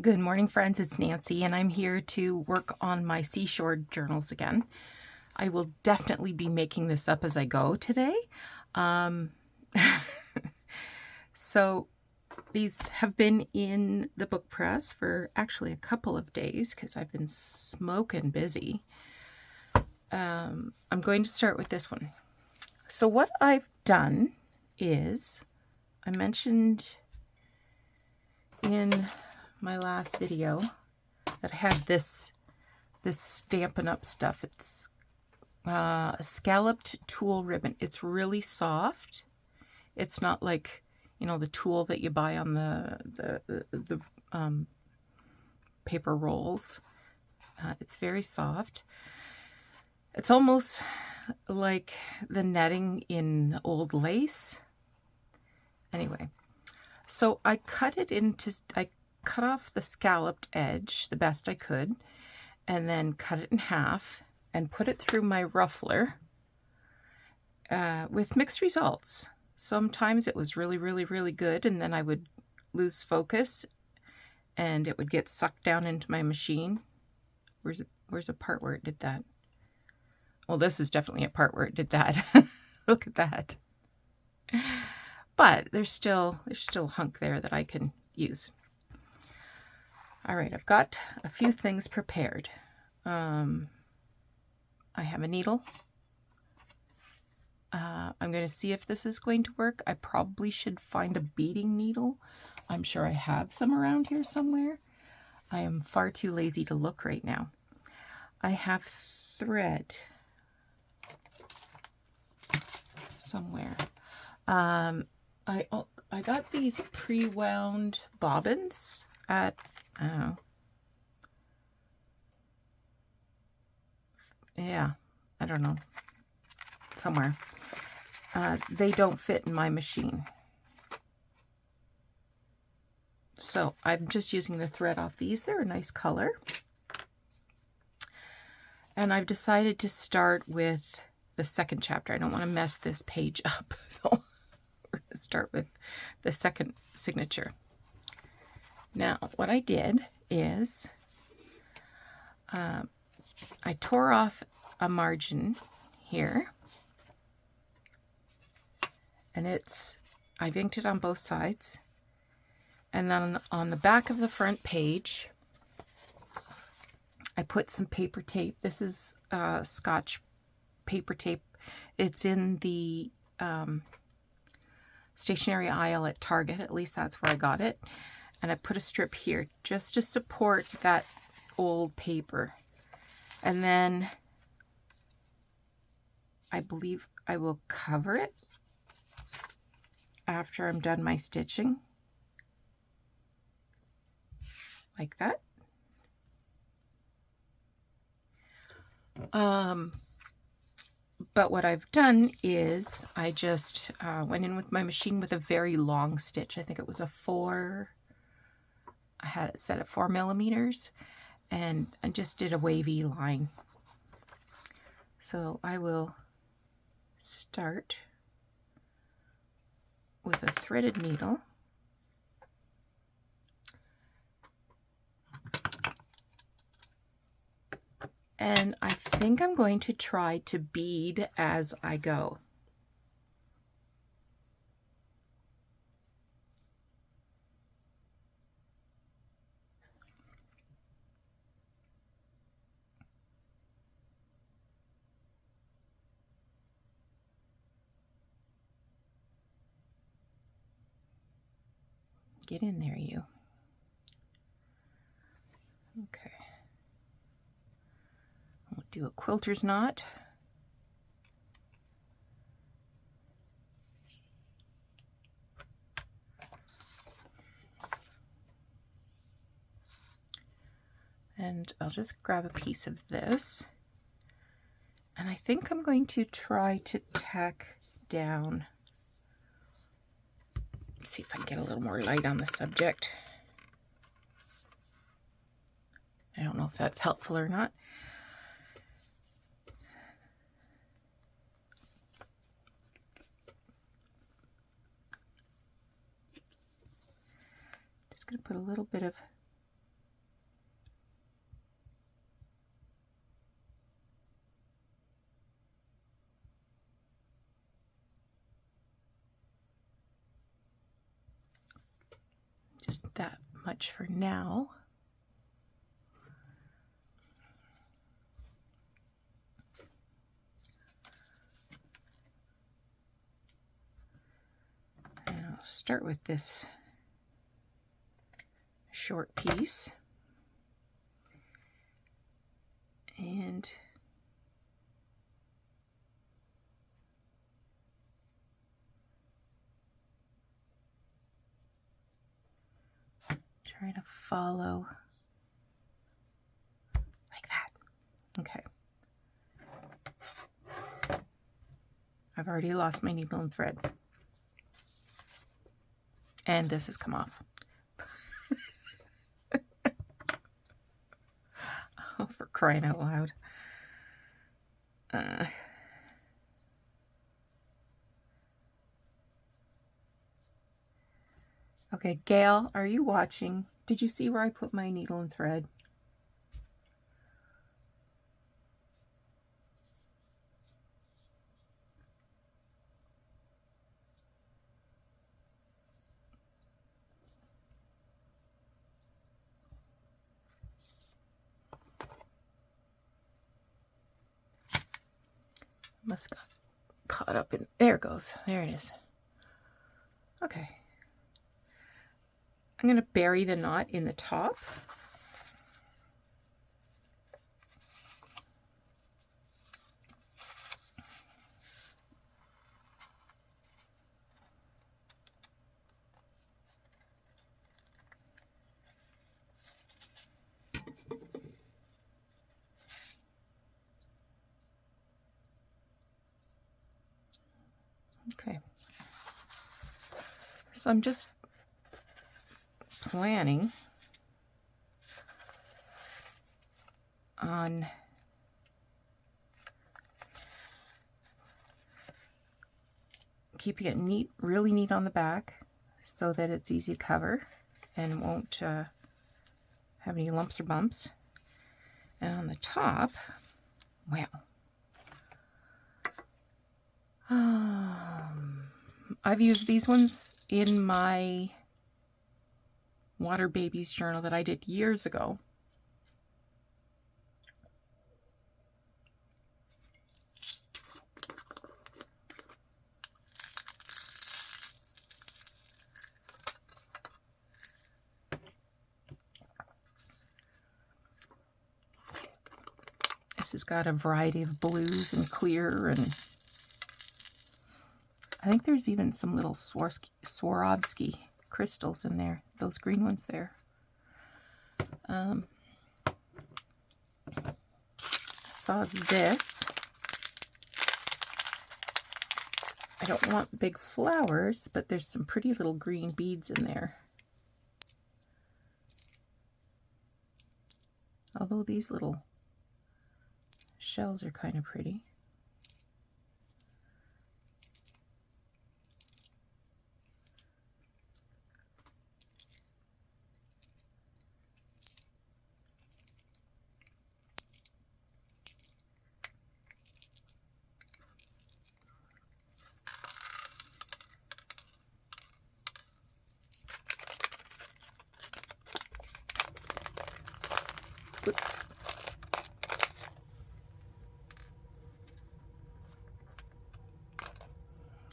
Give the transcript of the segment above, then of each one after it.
Good morning, friends. It's Nancy, and I'm here to work on my seashore journals again. I will definitely be making this up as I go today. So these have been in the book press for actually a couple of days because I've been smoking busy. I'm going to start with this one. So what I've done is, I mentioned in my last video that I had this Stampin' Up stuff. It's a scalloped tulle ribbon. It's really soft. It's not like, you know, the tulle that you buy on the paper rolls. It's very soft. It's almost like the netting in old lace. Anyway, so I cut off the scalloped edge the best I could, and then cut it in half and put it through my ruffler with mixed results. Sometimes it was really, really, really good, and then I would lose focus and it would get sucked down into my machine. Where's a part where it did that? Well, this is definitely a part where it did that. Look at that. But there's still a hunk there that I can use. All right, I've got a few things prepared. I have a needle. I'm going to see if this is going to work. I probably should find a beading needle. I'm sure I have some around here somewhere. I am far too lazy to look right now. I have thread somewhere. I got these pre-wound bobbins at, I don't know. Yeah, I don't know. Somewhere. They don't fit in my machine. So I'm just using the thread off these. They're a nice color. And I've decided to start with the second chapter. I don't want to mess this page up. So we're going to start with the second signature. Now, what I did is I tore off a margin here. And I've inked it on both sides. And then on the back of the front page, I put some paper tape. This is Scotch paper tape. It's in the stationery aisle at Target. At least that's where I got it. And I put a strip here just to support that old paper. And then I believe I will cover it after I'm done my stitching, like that. But what I've done is I just went in with my machine with a very long stitch. I think it was I had it set at 4 millimeters, and I just did a wavy line. So I will start with a threaded needle. And I think I'm going to try to bead as I go. Get in there, you. Okay. We'll do a quilter's knot. And I'll just grab a piece of this. And I think I'm going to try to tack down. See if I can get a little more light on the subject. I don't know if that's helpful or not. Just going to put a little bit of that much for now. And I'll start with this short piece. And try to follow like that. Okay. I've already lost my needle and thread. And this has come off. Oh, for crying out loud. Okay, Gail, are you watching? Did you see where I put my needle and thread? Must have got caught up in, there it goes. There it is. Okay. I'm going to bury the knot in the top. Okay. So I'm just planning on keeping it neat, really neat on the back so that it's easy to cover and won't have any lumps or bumps. And on the top, well, I've used these ones in my Water Babies journal that I did years ago. This has got a variety of blues and clear, and I think there's even some little Swarovski crystals in there, those green ones there. Saw this. I don't want big flowers, but there's some pretty little green beads in there. Although these little shells are kind of pretty.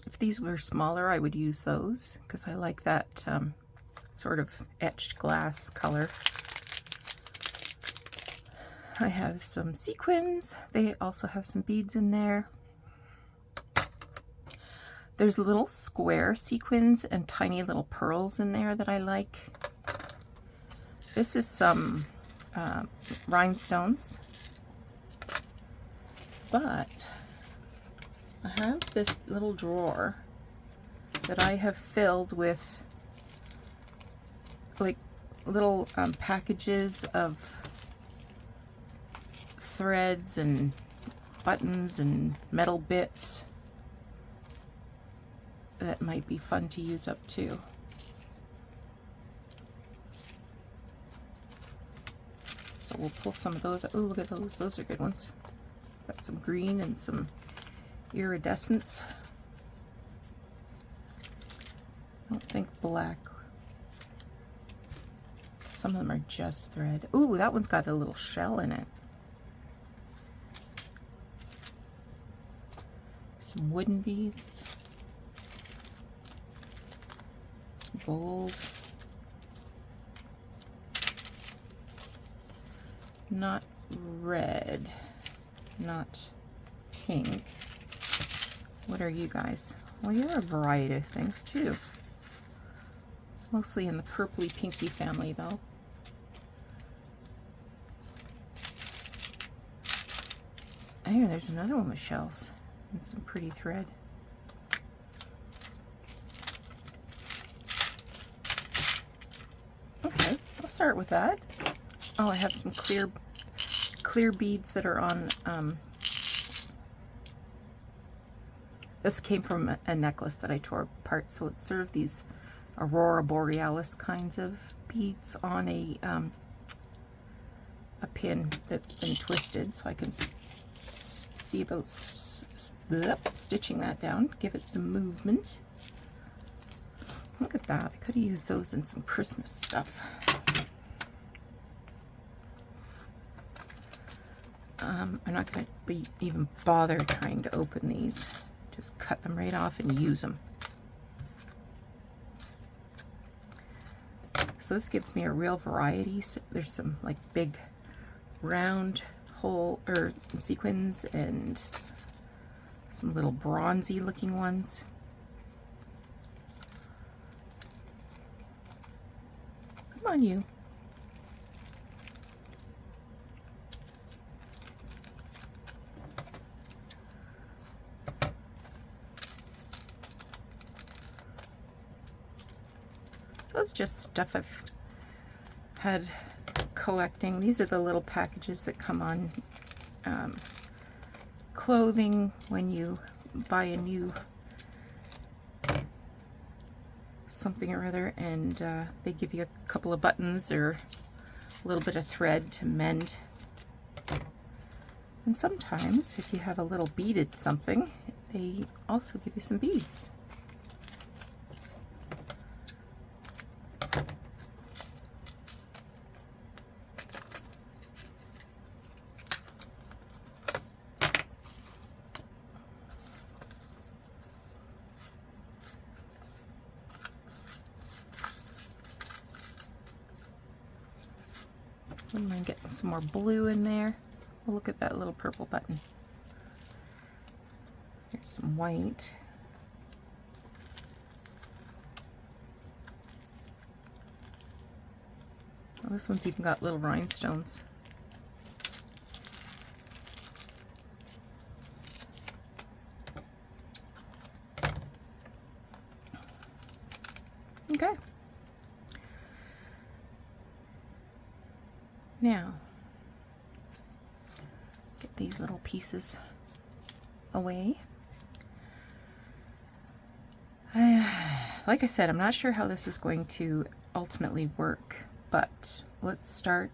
If these were smaller, I would use those because I like that sort of etched glass color. I have some sequins. They also have some beads in there. There's little square sequins and tiny little pearls in there that I like. This is some rhinestones, but I have this little drawer that I have filled with like little packages of threads and buttons and metal bits that might be fun to use up too. So we'll pull some of those. Oh, look at those. Those are good ones. Got some green and some iridescence. I don't think black. Some of them are just thread. Ooh, that one's got a little shell in it. Some wooden beads. Some gold. Not red. Not pink. What are you guys? Well, you're a variety of things too. Mostly in the purpley pinky family though. Oh, there's another one with shells and some pretty thread. Okay, I'll start with that. Oh, I have some clear beads that are on, this came from a necklace that I tore apart, so it's sort of these Aurora Borealis kinds of beads on a pin that's been twisted, so I can see about stitching that down, give it some movement. Look at that, I could have used those in some Christmas stuff. I'm not going to even bother trying to open these. Just cut them right off and use them. So this gives me a real variety. So there's some like big round hole or sequins and some little bronzy looking ones. Come on, you. That's just stuff I've had collecting. These are the little packages that come on clothing when you buy a new something or other, and they give you a couple of buttons or a little bit of thread to mend. And sometimes if you have a little beaded something, they also give you some beads. I'm going to get some more blue in there. Oh, look at that little purple button. There's some white. Oh, this one's even got little rhinestones. Okay. Now, get these little pieces away. Like I said, I'm not sure how this is going to ultimately work, but let's start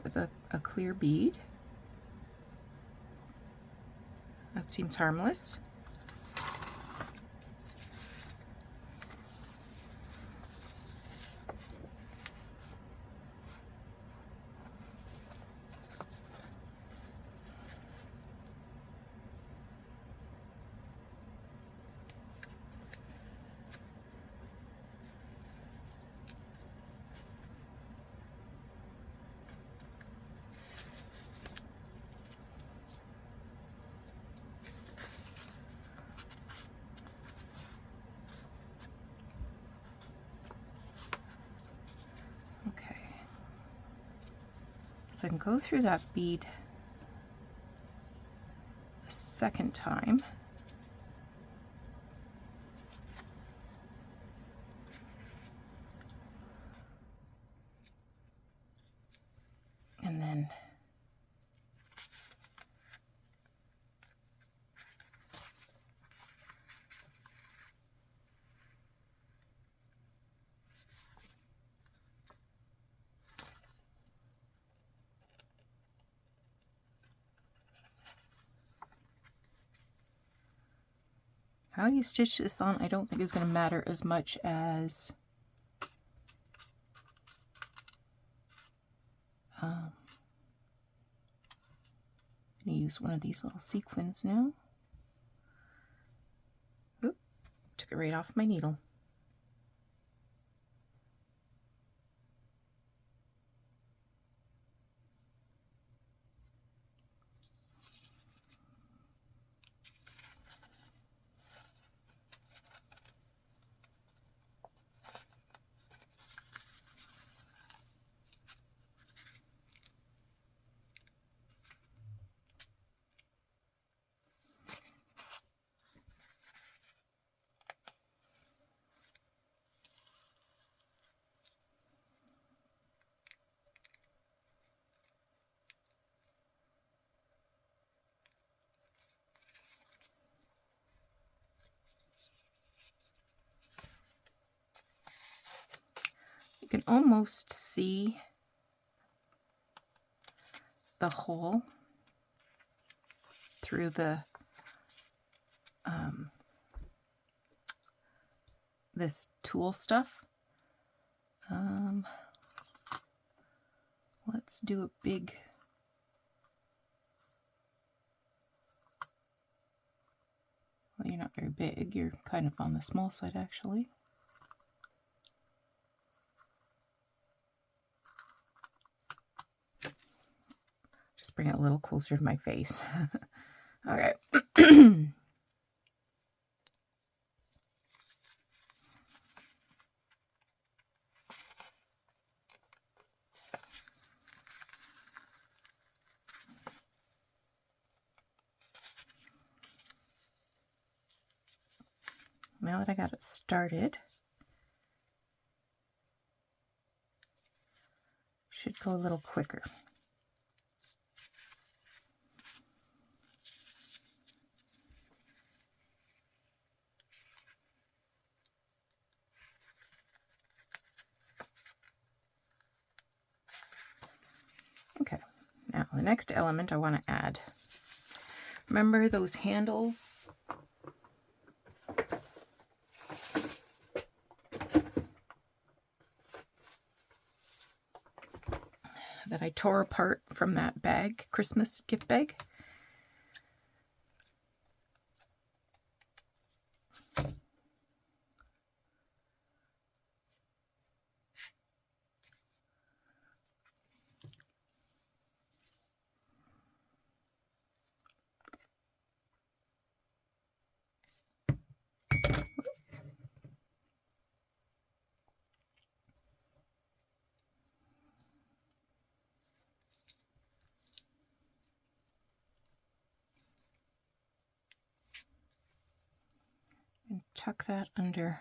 with a clear bead. That seems harmless. So I can go through that bead a second time. And then how you stitch this on, I don't think is going to matter as much as I'm going to use one of these little sequins now. Oop, took it right off my needle. You can almost see the hole through the this tulle stuff. Let's do a big well, you're not very big, you're kind of on the small side actually. Just bring it a little closer to my face. Okay. Now that I got it started, should go a little quicker. Okay, now the next element I want to add. Remember those handles? That I tore apart from that bag, Christmas gift bag? And tuck that under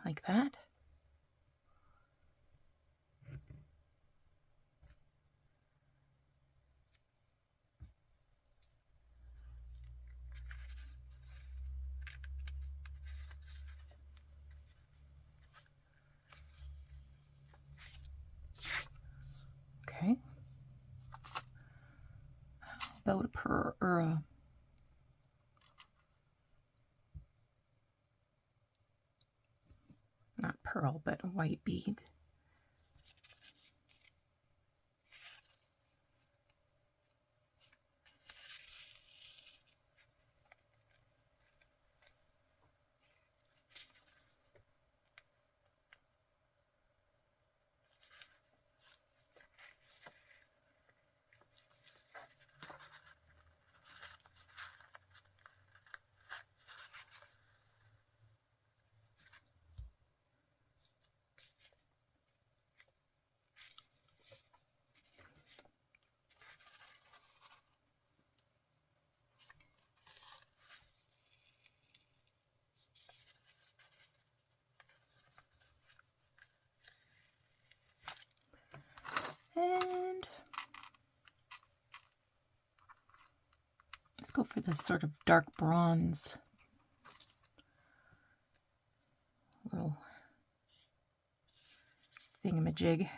like that. Okay. How about a pearl or a not pearl, but a white bead. And let's go for this sort of dark bronze little thingamajig.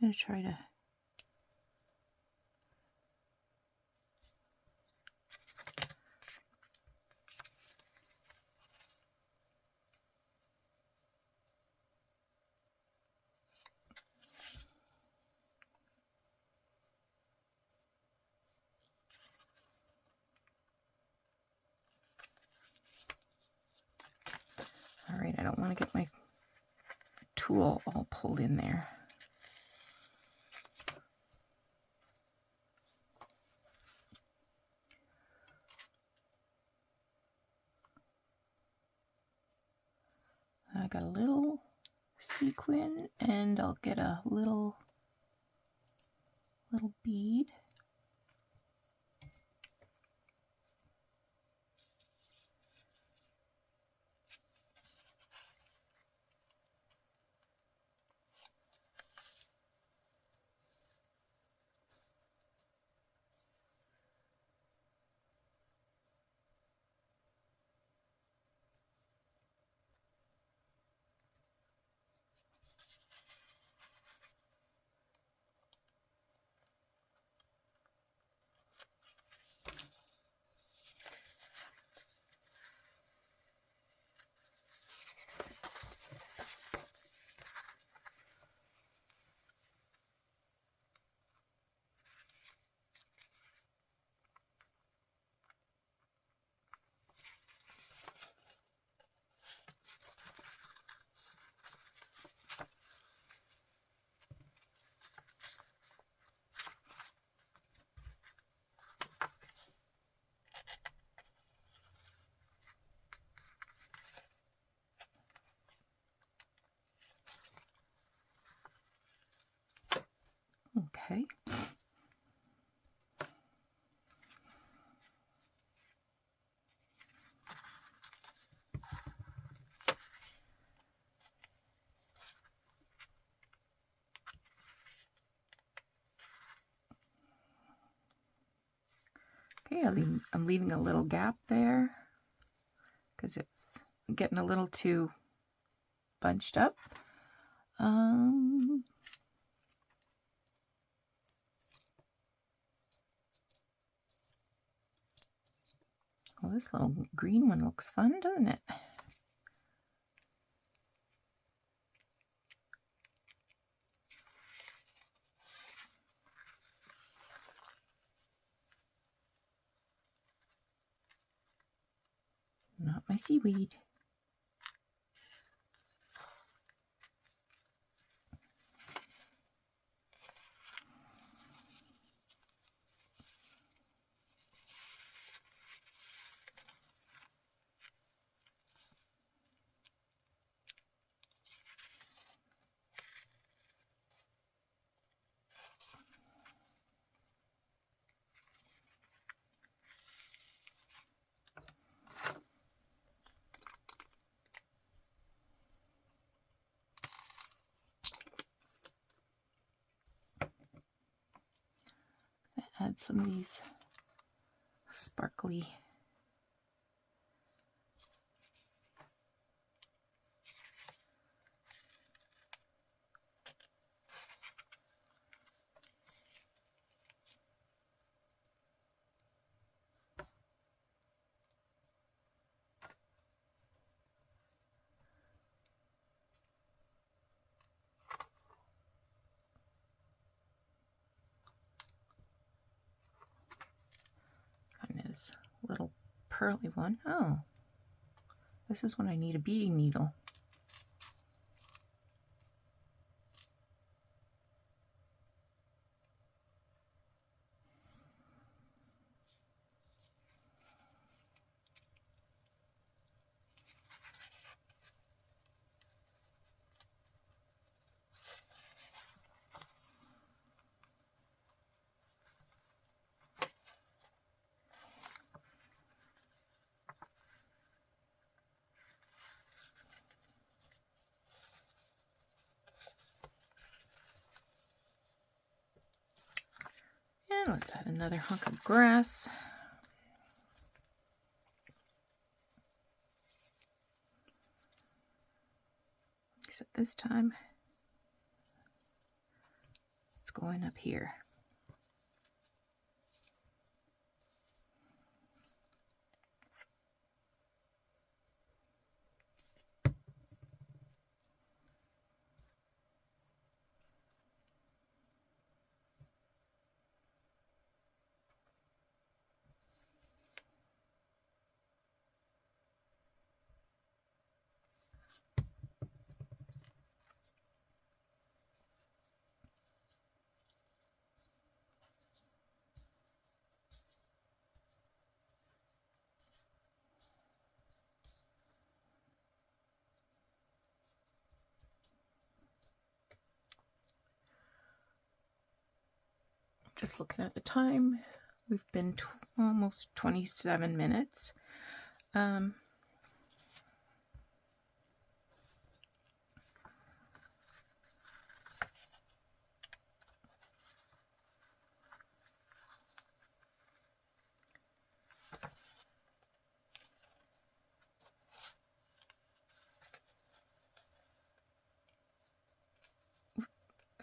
going to try to all right, I don't want to get my tool all pulled in there. I got a little sequin and I'll get a little bead. Okay. Okay, I'm leaving a little gap there because it's getting a little too bunched up. Well, this little green one looks fun, doesn't it? Not my seaweed. Add some of these sparkly kind of this little pearly one. Oh, this is when I need a beading needle. And let's add another hunk of grass. Except this time, what's going up here. Just looking at the time, we've been almost 27 minutes. I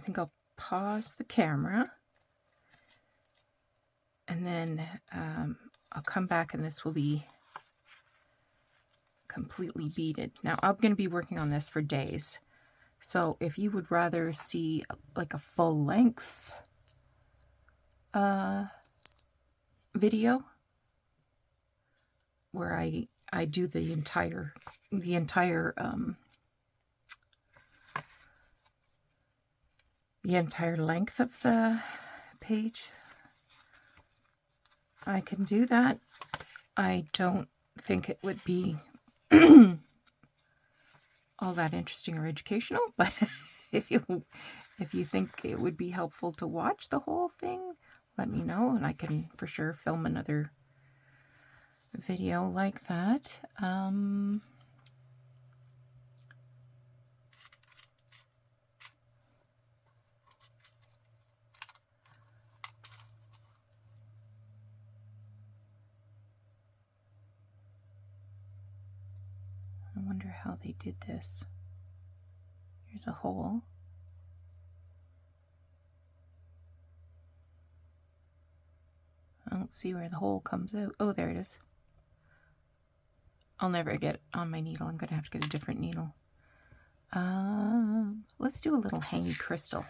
think I'll pause the camera, and then I'll come back and this will be completely beaded. Now I'm going to be working on this for days, so if you would rather see like a full length video where I do the entire length of the page, I can do that. I don't think it would be all that interesting or educational, but if you think it would be helpful to watch the whole thing, let me know, and I can for sure film another video like that. I wonder how they did this. Here's a hole. I don't see where the hole comes out. Oh, there it is. I'll never get it on my needle. I'm going to have to get a different needle. Let's do a little hangy crystal.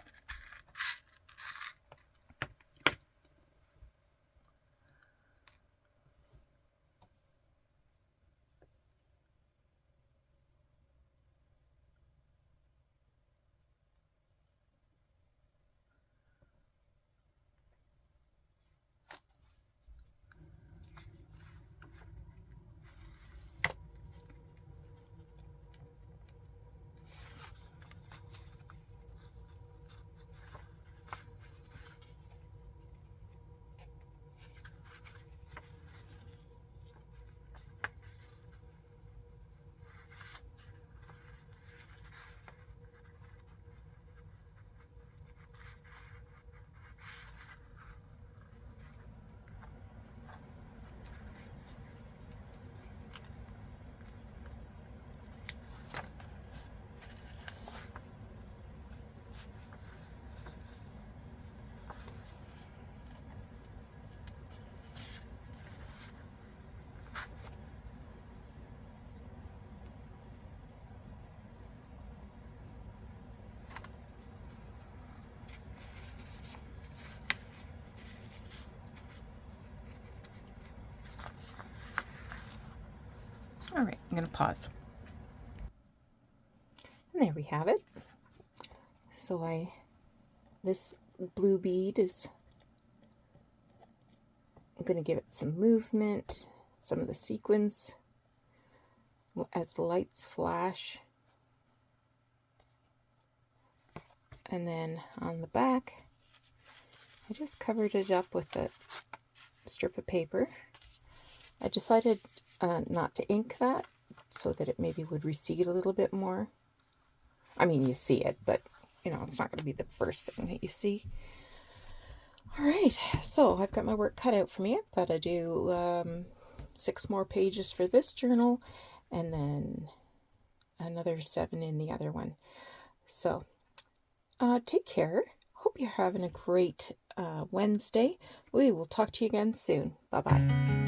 All right, I'm going to pause. And there we have it. So this blue bead is, I'm going to give it some movement, some of the sequins as the lights flash. And then on the back, I just covered it up with a strip of paper. I decided not to ink that so that it maybe would recede a little bit more. I mean, you see it, but you know, it's not going to be the first thing that you see. All right, so I've got my work cut out for me. I've got to do 6 more pages for this journal and then another 7 in the other one. So take care. Hope you're having a great Wednesday. We will talk to you again soon. Bye-bye.